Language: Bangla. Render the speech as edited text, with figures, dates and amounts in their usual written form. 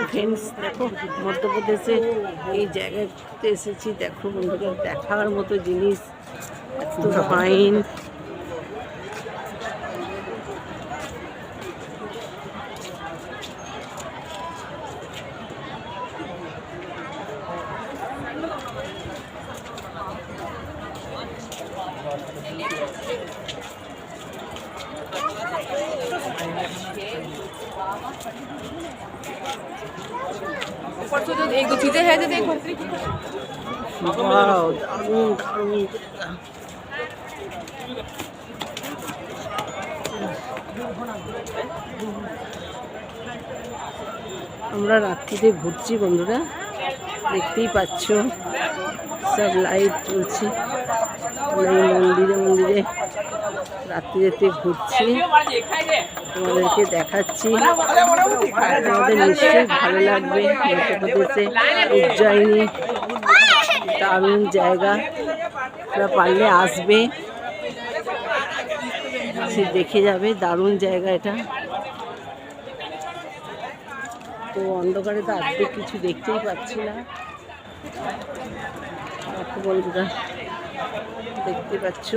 ফ্রেন্ডস দেখো মধ্যপ্রদেশে এই জায়গাতে এসেছি। দেখো বন্ধুরা, দেখার মতো জিনিস, এত ফাইন। एक दो चीजें हैं जो देखो। वाओ, दारुण दारुण। আমরা রাত্রিতে ঘুরছি বন্ধুরা, দেখতেই পাচ্ছ সব লাইট চলছে। এই মন্দিরে মন্দিরে রাত্রিতে ঘুরছি, তোমাদেরকে দেখাচ্ছি। তোমাদের নিশ্চয়ই ভালো লাগবে। মধ্যপ্রদেশে উজ্জয়িনী দারুণ জায়গা, তোমরা পারলে আসবে, সে দেখে যাবে। দারুণ জায়গা এটা। তো অন্ধকারে তো আজকে কিছু দেখতেই পাচ্ছি না। বন্ধুরা দেখতে পাচ্ছ